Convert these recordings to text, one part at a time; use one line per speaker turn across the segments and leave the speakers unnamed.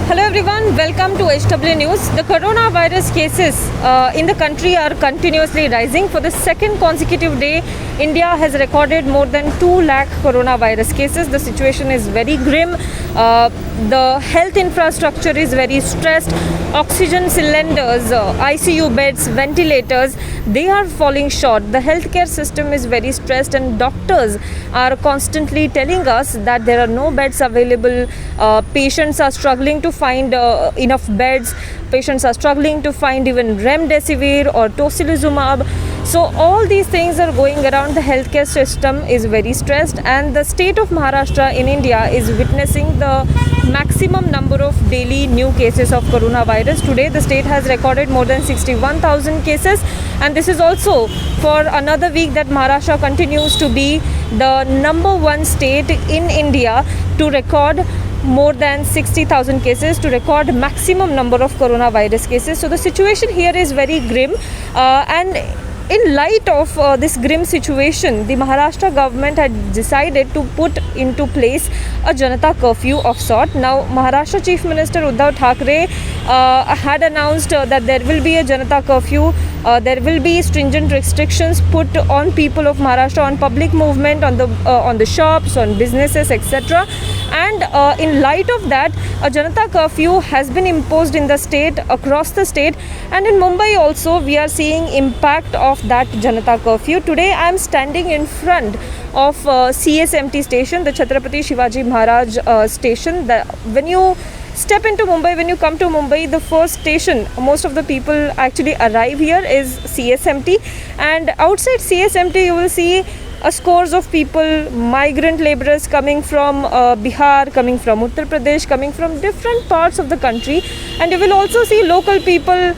Hello everyone, welcome to HW News. The coronavirus cases in the country are continuously rising. For the second consecutive day, India has recorded more than 2 lakh coronavirus cases. The situation is very grim. The health infrastructure is very stressed. Oxygen cylinders, ICU beds, ventilators, they are falling short. The healthcare system is very stressed and doctors are constantly telling us that there are no beds available. Patients are struggling to find enough beds. Patients are struggling to find even remdesivir or tocilizumab. So all these things are going around. The healthcare system is very stressed, and the state of Maharashtra in India is witnessing the maximum number of daily new cases of coronavirus. Today the state has recorded more than 61,000 cases, and this is also for another week that Maharashtra continues to be the number one state in India to record more than 60,000 cases, to record maximum number of coronavirus cases. So the situation here is very grim, and in light of this grim situation, the Maharashtra government had decided to put into place a Janata curfew of sort. Now, Maharashtra Chief Minister Uddhav Thackeray had announced that there will be a Janata curfew. There will be stringent restrictions put on people of Maharashtra, on public movement, on the shops, on businesses, etc. And in light of that, a Janata curfew has been imposed in the state, across the state, and in Mumbai also we are seeing impact of that Janata curfew. Today I am standing in front of CSMT station, the Chhatrapati Shivaji Maharaj station. When you step into Mumbai, when you come to Mumbai, the first station most of the people actually arrive here is CSMT, and outside CSMT you will see scores of people, migrant laborers coming from Bihar, coming from Uttar Pradesh, coming from different parts of the country, and you will also see local people,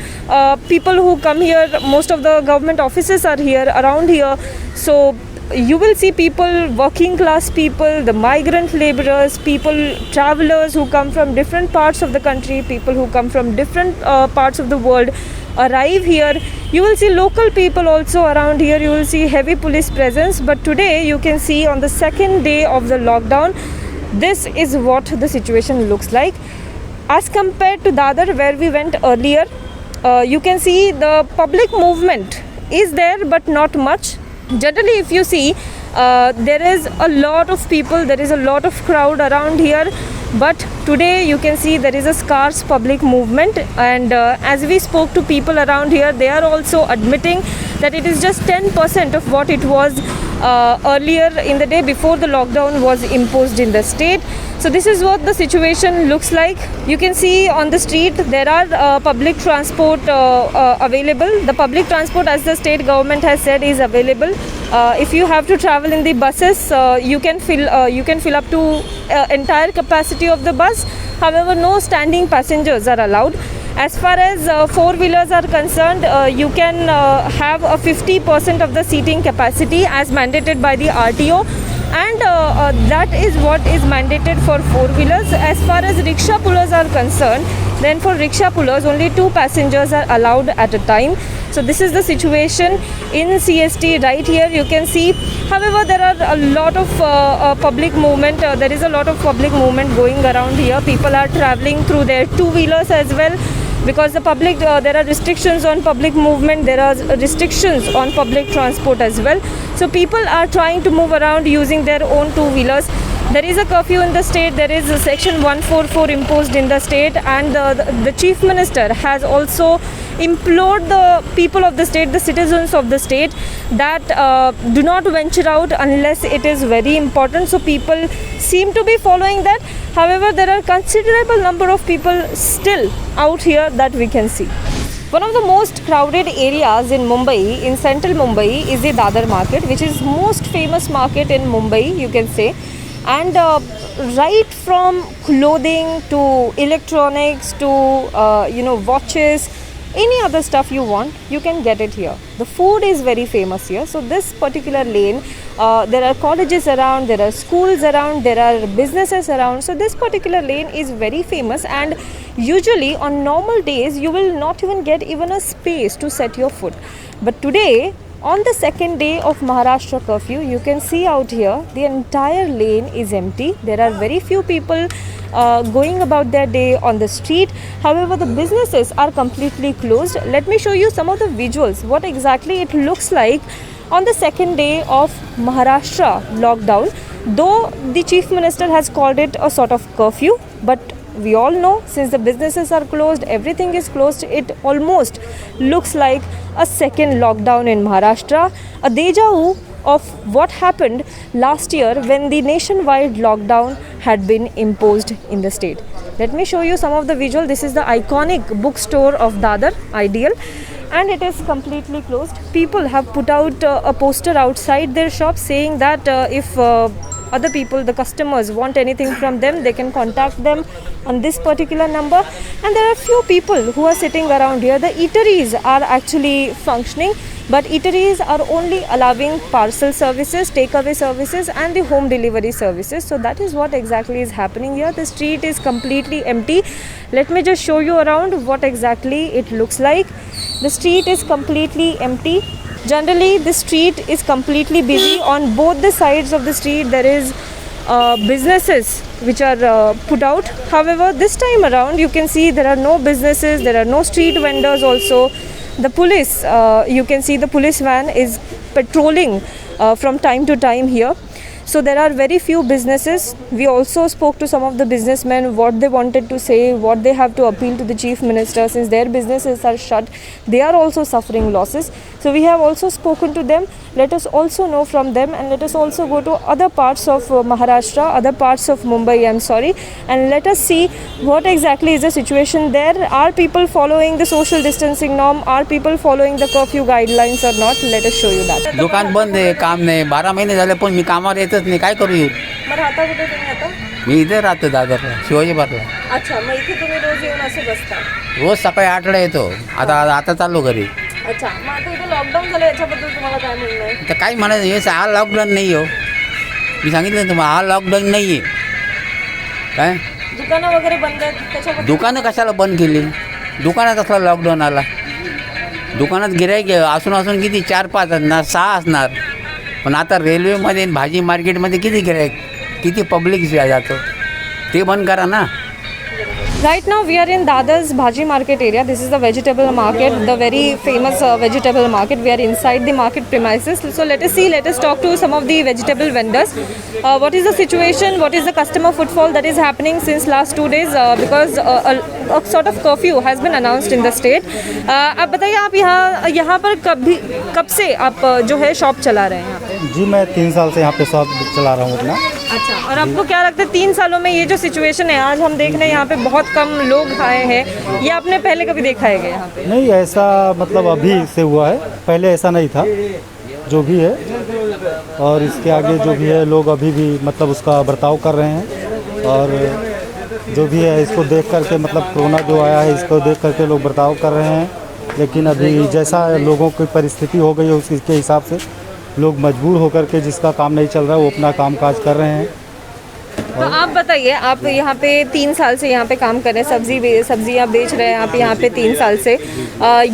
people who come here. Most of the government offices are here, around here, so you will see people, working class people, the migrant laborers, people, travelers who come from different parts of the country, people who come from different parts of the world arrive here. You will see local people also around here. You will see heavy police presence. But today you can see, on the second day of the lockdown, this is what the situation looks like as compared to Dadar, where we went earlier. You can see the public movement is there, but not much. Generally, if you see, there is a lot of people, there is a lot of crowd around here, but today you can see there is a scarce public movement. And as we spoke to people around here, they are also admitting that it is just 10% of what it was earlier in the day before the lockdown was imposed in the state. So this is what the situation looks like. You can see on the street there are public transport available. The public transport, as the state government has said, is available. If you have to travel in the buses, you can fill up to entire capacity of the bus. However, no standing passengers are allowed. As far as four-wheelers are concerned, you can have a 50% of the seating capacity as mandated by the RTO, and that is what is mandated for four-wheelers. As far as rickshaw pullers are concerned, then for rickshaw pullers only 2 passengers are allowed at a time. So this is the situation in CST right here. You can see, however, there are a lot of public movement. There is a lot of public movement going around here. People are traveling through their two-wheelers as well, because the public, there are restrictions on public movement, there are restrictions on public transport as well. So people are trying to move around using their own two-wheelers. There is a curfew in the state. There is a section 144 imposed in the state, and the chief minister has also implored the people of the state, the citizens of the state, that do not venture out unless it is very important. So people seem to be following that. However, there are considerable number of people still out here that we can see. One of the most crowded areas in Mumbai, in central Mumbai, is the Dadar market, which is most famous market in Mumbai, you can say. And right from clothing to electronics to watches, any other stuff you want, you can get it here. The food is very famous here. So this particular lane, there are colleges around, there are schools around, there are businesses around. So this particular lane is very famous, and usually on normal days you will not even get even a space to set your foot. But today, on the second day of Maharashtra curfew, you can see out here the entire lane is empty. There are very few people going about their day on the street. However, the businesses are completely closed. Let me show you some of the visuals, what exactly it looks like on the second day of Maharashtra lockdown. Though the Chief Minister has called it a sort of curfew, but we all know since the businesses are closed, everything is closed, it almost looks like a second lockdown in Maharashtra, a deja vu of what happened last year when the nationwide lockdown had been imposed in the state. Let me show you some of the visual. This is the iconic bookstore of Dadar, Ideal, and it is completely closed. People have put out a poster outside their shop saying that if other people, the customers, want anything from them, they can contact them on this particular number. And there are few people who are sitting around here. The eateries are actually functioning, but eateries are only allowing parcel services, takeaway services and the home delivery services. So that is what exactly is happening here. The street is completely empty. Let me just show you around what exactly it looks like. The street is completely empty. Generally, the street is completely busy. On both the sides of the street, there is businesses which are put out. However, this time around, you can see there are no businesses, there are no street vendors also. The police, you can see the police van is patrolling from time to time here. So there are very few businesses. We also spoke to some of the businessmen, what they wanted to say, what they have to appeal to the Chief Minister, since their businesses are shut. They are also suffering losses. So we have also spoken to them. Let us also know from them, and let us also go to other parts of Maharashtra, other parts of Mumbai, I'm sorry, and let us see what exactly is the situation there. Are people following the social distancing norm? Are people following the curfew guidelines or not? Let us show you that.
दुकान बंद आहे, काम नाही. 12 महिने झाले पण मी कामावर येतच नाही. काय करू?
मग राहता कुठे तुम्ही आता?
मी इथे राहतो दादरला, शिवाजी पार्कला.
अच्छा, मग इथे तुम्ही रोज येऊन असे बसता?
रोज सकाळी 8ला येतो. आता चाललो घरी.
अच्छा, मग आता इथे लॉकडाऊन झालं, याच्याबद्दल तुम्हाला काय म्हणणं आहे?
तर काय म्हणायचं, हे हा लॉकडाऊन नाही हो. मी सांगितलं ना तुम्हाला, हा लॉकडाऊन नाही आहे. काय
दुकानं वगैरे बंद आहेत त्याच्याबद्दल?
दुकानं कशाला बंद केली? दुकानात असला लॉकडाऊन आला. दुकानात गिऱ्हाईक असून किती 4-5 असणार, 6 असणार. पण आता रेल्वेमध्ये भाजी मार्केटमध्ये किती गिऱ्हाईक, किती पब्लिक जातं, ते बंद करा ना.
Right now we are in Dadar's Bhaji market area. This is the vegetable market, the very famous vegetable market. We are inside the market premises. So let us see, let us talk to some of the vegetable vendors. What is the situation? What is the customer footfall that is happening since last 2 days? Because a sort of curfew has been announced in the state. आप बताइए, आप यहाँ पर कब से आप जो है शॉप चला रहे हैं यहाँ पे?
जी, मैं 3 साल से यहाँ पे शॉप चला रहा हूँ अपना।
अच्छा, और आपको क्या लगता है 3 सालों में ये जो सिचुएशन है, आज हम देख रहे हैं यहाँ पे बहुत कम लोग आए हैं, ये आपने पहले कभी देखा है क्या यहाँ पे?
नहीं, ऐसा मतलब अभी से हुआ है, पहले ऐसा नहीं था। जो भी है और इसके आगे जो भी है, लोग अभी भी मतलब उसका बर्ताव कर रहे हैं। और जो भी है इसको देख करके, मतलब कोरोना जो आया है इसको देख करके लोग बर्ताव कर रहे हैं। लेकिन अभी जैसा लोगों की परिस्थिति हो गई है उसके हिसाब से लोग मजबूर होकर के, जिसका काम नहीं चल रहा है वो अपना काम काज कर रहे हैं।
तो आप बताइए, आप यहाँ पे 3 साल से यहाँ पे काम कर रहे हैं, सब्जियाँ बेच रहे हैं आप यहाँ पे 3 साल से।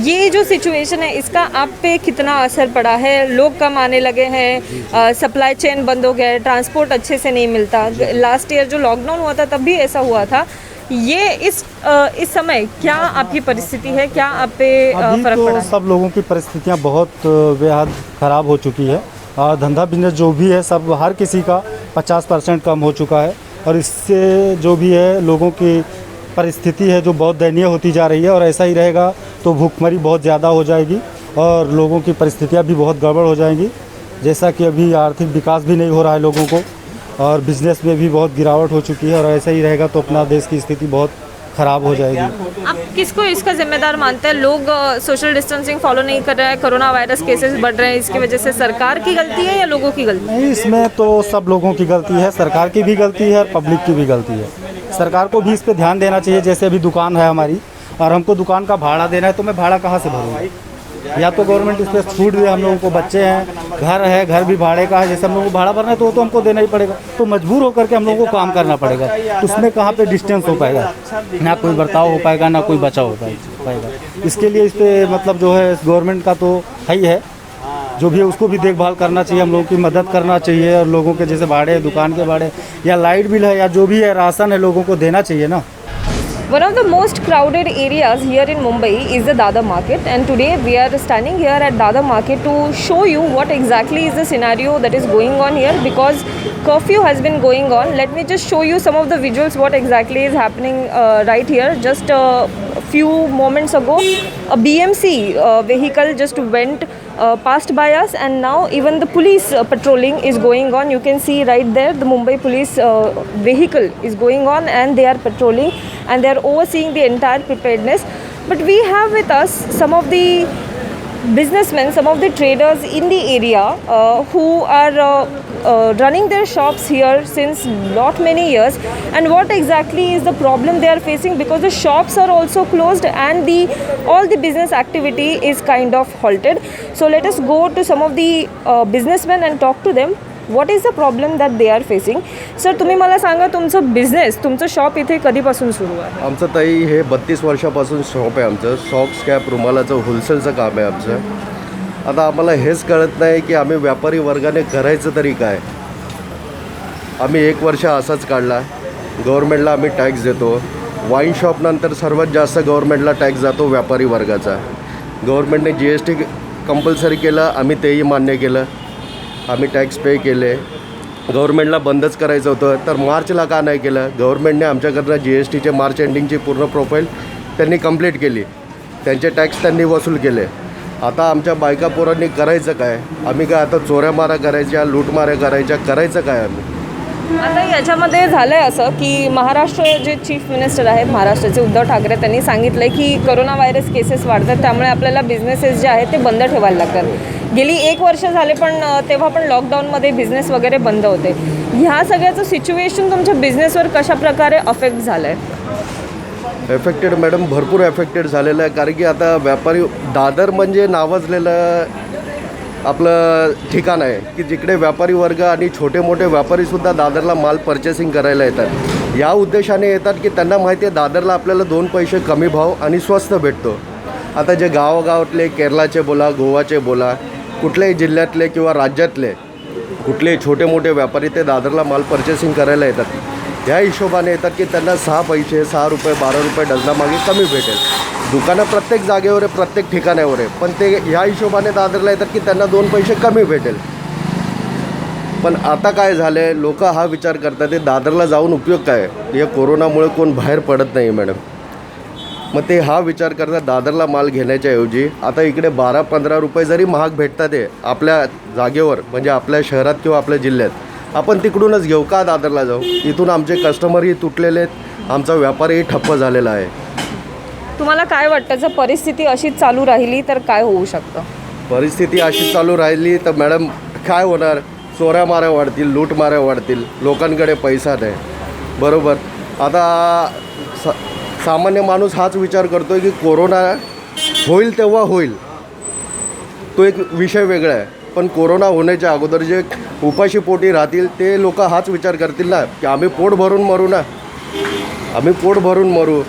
ये जो सिचुएशन है इसका आप पे कितना असर पड़ा है? लोग कम आने लगे हैं, सप्लाई चेन बंद हो गया है, ट्रांसपोर्ट अच्छे से नहीं मिलता। लास्ट ईयर जो लॉकडाउन हुआ था तब भी ऐसा हुआ था। ये इस समय क्या आपकी परिस्थिति है, क्या आप पे फर्क
तो
पड़ा?
सब लोगों की परिस्थितियाँ बहुत बेहद ख़राब हो चुकी है। और धंधा बिजनेस जो भी है सब हर किसी का 50% कम हो चुका है। और इससे जो भी है लोगों की परिस्थिति है जो बहुत दयनीय होती जा रही है। और ऐसा ही रहेगा तो भूखमरी बहुत ज़्यादा हो जाएगी और लोगों की परिस्थितियाँ भी बहुत गड़बड़ हो जाएंगी। जैसा कि अभी आर्थिक विकास भी नहीं हो रहा है लोगों को, और बिज़नेस में भी बहुत गिरावट हो चुकी है। और ऐसा ही रहेगा तो अपना देश की स्थिति बहुत ख़राब हो जाएगी।
आप किसको इसका जिम्मेदार मानते हैं? लोग सोशल डिस्टेंसिंग फॉलो नहीं कर रहे हैं, कोरोना वायरस केसेस बढ़ रहे हैं, इसकी वजह से सरकार की गलती है या लोगों की गलती है?
नहीं, इसमें तो सब लोगों की गलती है, सरकार की भी गलती है और पब्लिक की भी गलती है। सरकार को भी इस पर ध्यान देना चाहिए। जैसे अभी दुकान है हमारी और हमको दुकान का भाड़ा देना है, तो मैं भाड़ा कहाँ से भरूँगा? या तो गवर्नमेंट इस पर छूट दे। हम लोगों को बच्चे हैं, घर है, घर भी भाड़े का है। जैसे हम लोगों को भाड़ा भरना है तो वो तो हमको देना ही पड़ेगा। तो मजबूर होकर के हम लोगों को काम करना पड़ेगा। तो उसमें कहाँ पे डिस्टेंस हो पाएगा? ना कोई बर्ताव हो पाएगा, ना कोई बचाव हो पाएगा। इसके लिए इस पर मतलब जो है गवर्नमेंट का तो है ही है, जो भी है उसको भी देखभाल करना चाहिए, हम लोगों की मदद करना चाहिए, और लोगों के जैसे भाड़े, दुकान के भाड़े या लाइट बिल है या जो भी है राशन है लोगों को देना चाहिए ना।
One of the most crowded areas here in Mumbai is the Dadar market, and today we are standing here at Dadar market to show you what exactly is the scenario that is going on here, because curfew has been going on. Let me just show you some of the visuals what exactly is happening right here. Just a few moments ago a BMC vehicle just went passed by us, and now even the police patrolling is going on. You can see right there the Mumbai police vehicle is going on, and they are patrolling and they are overseeing the entire preparedness. But we have with us some of the businessmen, some of the traders in the area who are running their shops here since lot many years, and what exactly is the problem they are facing, because the shops are also closed and all the business activity is kind of halted. So let us go to some of the businessmen and talk to them. What is the problem that they are facing? Sir तुम्ही मला सांगा, तुमचं business, तुमचं shop इथे कधीपासून सुरू आहे?
आमचं ताई हे 32 वर्षापासून शॉप आहे आमचं. सॉक्स कॅप रुमालाचं होलसेलचं काम आहे आमचं. आता आम्हाला हेच कळत नाही की आम्ही व्यापारी वर्गाने करायचं तरी काय. आम्ही 1 वर्ष असाच काढला. गव्हर्मेंटला आम्ही टॅक्स देतो. वाईन शॉपनंतर सर्वात जास्त गव्हर्मेंटला टॅक्स जातो व्यापारी वर्गाचा. गव्हर्मेंटने GST कंपल्सरी केलं, आम्ही तेही मान्य केलं. आम्ही टॅक्स पे केले. गव्हर्मेंटला बंदच करायचं होतं तर मार्चला का नाही केलं. गव्हर्मेंटने आमच्याकडनं GSTचे मार्च एंडिंगची पूर्ण प्रोफाईल त्यांनी कंप्लीट केली. त्यांचे टॅक्स त्यांनी वसूल केले. आता आमच्या बायका पोरांनी करायचं काय. आम्ही काय आता चोऱ्यामारा करायच्या, लूटमाऱ्या करायचं काय आम्ही.
आता याच्यामध्ये झालं आहे असं की महाराष्ट्र जे चीफ मिनिस्टर आहेत महाराष्ट्राचे उद्धव ठाकरे, त्यांनी सांगितलं आहे की कोरोना व्हायरस केसेस वाढतात, त्यामुळे आपल्याला बिझनेसेस जे आहेत ते बंद ठेवायला लागतात. गेली 1 वर्ष झाले, पण तेव्हा पण लॉकडाऊनमध्ये बिझनेस वगैरे बंद होते. ह्या सगळ्याचं सिच्युएशन तुमच्या बिझनेसवर कशा प्रकारे अफेक्ट झालं आहे?
एफेक्टेड मॅडम, भरपूर एफेक्टेड झालेलं आहे. कारण की आता व्यापारी दादर म्हणजे नावाजलेलं आपलं ठिकाण आहे की जिकडे व्यापारी वर्ग आणि छोटे मोठे व्यापारीसुद्धा दादरला माल पर्चेसिंग करायला येतात. या उद्देशाने येतात की त्यांना माहिती आहे दादरला आपल्याला 2 पैसे कमी भाव आणि स्वस्त भेटतो. आता जे गावागावातले, केरळाचे बोला, गोवाचे बोला, कुठल्याही जिल्ह्यातले किंवा राज्यातले कुठलेही छोटे मोठे व्यापारी ते दादरला माल पर्चेसिंग करायला येतात. ह्या हिशोबाने येतात की त्यांना 6 पैसे, 6 रुपये, 12 रुपये डझनामागे कमी भेटेल. दुकानं प्रत्येक जागेवर आहे, प्रत्येक ठिकाणावर आहे, पण ते ह्या हिशोबाने दादरला येतात की त्यांना 2 पैसे कमी भेटेल. पण आता काय झालं आहे, लोक हा विचार करतात ते दादरला जाऊन उपयोग काय. या कोरोनामुळे कोण बाहेर पडत नाही मॅडम. मग ते हा विचार करतात दादरला माल घेण्याच्या ऐवजी आता इकडे 12-15 रुपये जरी महाग भेटतात आहे आपल्या जागेवर, म्हणजे आपल्या शहरात किंवा आपल्या जिल्ह्यात, आपण तिकडूनच घेऊ का दादरला जाऊ. इथून आमचे कस्टमरही तुटलेले आहेत, आमचा व्यापारही ठप्प झालेला आहे.
तुम्हाला काय वाटतं, जर परिस्थिती अशीच चालू राहिली तर काय होऊ शकतं? परिस्थिती
अशी चालू राहिली तर मॅडम काय होणार. चोऱ्यामाऱ्या वाढतील, लूटमाऱ्या वाढतील, लोकांकडे पैसा नाही. बरोबर. आता सामान्य माणूस हाच विचार करतो की कोरोना होईल तेव्हा होईल, तो एक विषय वेगळा आहे. पण कोरोना होण्याच्या अगोदर जे उपाशी पोटी राहतील ते लोक हाच विचार करतील ना की आम्ही पोट भरून मरू ना, आम्ही पोट भरून मरू,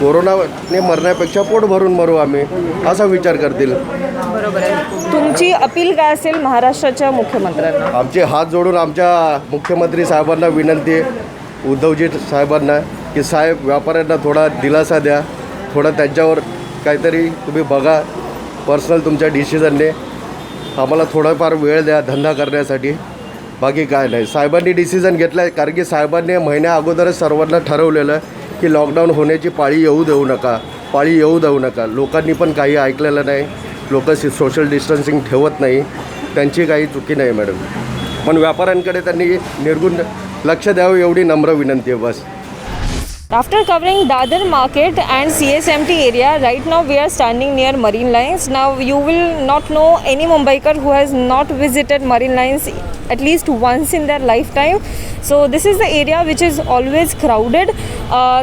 कोरोनाने मरण्यापेक्षा पोट भरून मरू आम्ही, असा विचार करतील.
बरोबर आहे. तुमची अपील काय असेल महाराष्ट्राच्या मुख्यमंत्र्यांना?
आमचे हात जोडून आमच्या मुख्यमंत्री साहेबांना विनंती आहे, उद्धवजी साहेबांना, की साहेब व्यापाऱ्यांना थोडा दिलासा द्या, थोडा त्यांच्यावर काहीतरी तुम्ही बघा, पर्सनल तुमच्या डिसिजनने आम्हाला थोडाफार वेळ द्या धंदा करण्यासाठी. बाकी काय नाही. साहेबांनी डिसिजन घेतला आहे, कारण की साहेबांनी महिन्या अगोदरच सर्वांना ठरवलेलं की लॉकडाऊन होण्याची पाळी येऊ देऊ नका. लोकांनी पण काही ऐकलेलं नाही. लोक सोशल डिस्टन्सिंग ठेवत नाही, त्यांची काही चुकी नाही मॅडम. पण व्यापाऱ्यांकडे त्यांनी निर्गुण लक्ष द्यावं एवढी नम्र विनंती आहे बस.
After covering Dadar market and CSMT area, right now we are standing near Marine Lines. Now you will not know any Mumbaikar who has not visited Marine Lines at least once in their lifetime. So this is the area which is always crowded.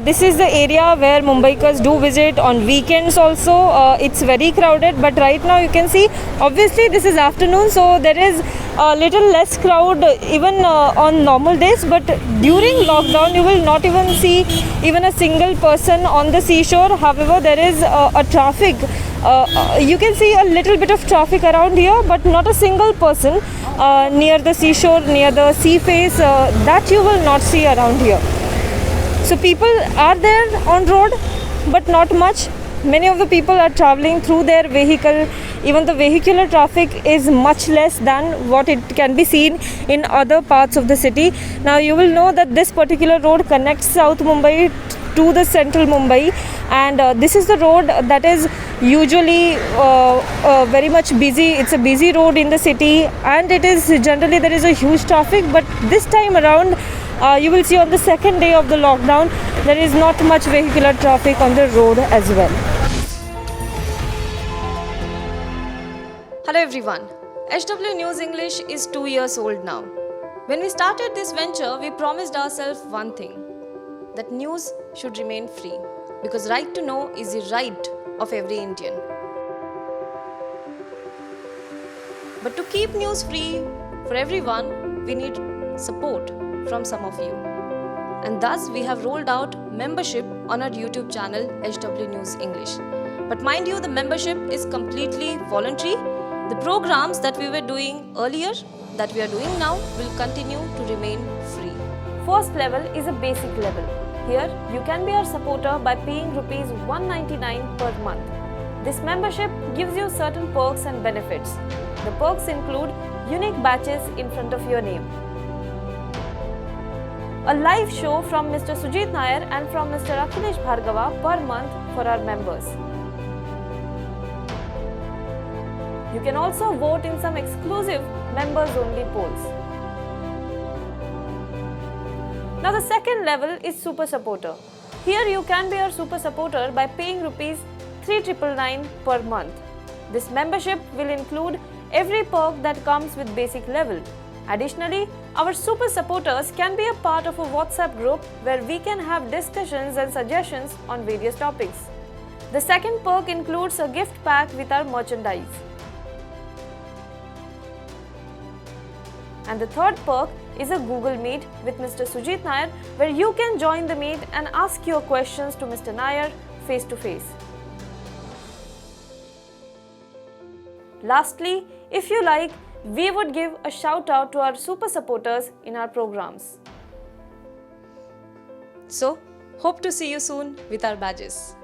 This is the area where Mumbaikars do visit on weekends also. It's very crowded, but right now you can see, obviously this is afternoon, so there is a little less crowd even on normal days, but during lockdown you will not even see even a single person on the seashore. However, there is a traffic. You can see a little bit of traffic around here, but not a single person near the seashore, near the sea face. That you will not see around here. So people are there on road, but not much. Many of the people are traveling through their vehicle. Even the vehicular traffic is much less than what it can be seen in other parts of the city. Now you will know that this particular road connects South Mumbai to the central Mumbai, and this is the road that is usually very much busy. It's a busy road in the city, and it is generally there is a huge traffic, but this time around you will see on the second day of the lockdown there is not much vehicular traffic on the road as well. Hello everyone, HW News English is 2 years old now. When we started this venture, we promised ourselves one thing, that news should remain free, because right to know is the right of every Indian. But to keep news free for everyone, we need support from some of you. And thus we have rolled out membership on our YouTube channel HW News English. But mind you, the membership is completely voluntary. The programs that we were doing earlier, that we are doing now, will continue to remain free. First level is a basic level. Here, you can be our supporter by paying rupees 199 per month. This membership gives you certain perks and benefits. The perks include unique badges in front of your name, a live show from Mr. Sujit Nair and from Mr. Akhilesh Bhargava per month for our members. You can also vote in some exclusive members-only polls. Now the second level is Super Supporter. Here you can be our Super Supporter by paying rupees 3,999 per month. This membership will include every perk that comes with basic level. Additionally, our Super Supporters can be a part of a WhatsApp group where we can have discussions and suggestions on various topics. The second perk includes a gift pack with our merchandise. And the third perk is a Google Meet with Mr. Sujit Nair, where you can join the meet and ask your questions to Mr. Nair face to face. Lastly, if you like, we would give a shout out to our super supporters in our programs. So, hope to see you soon with our badges.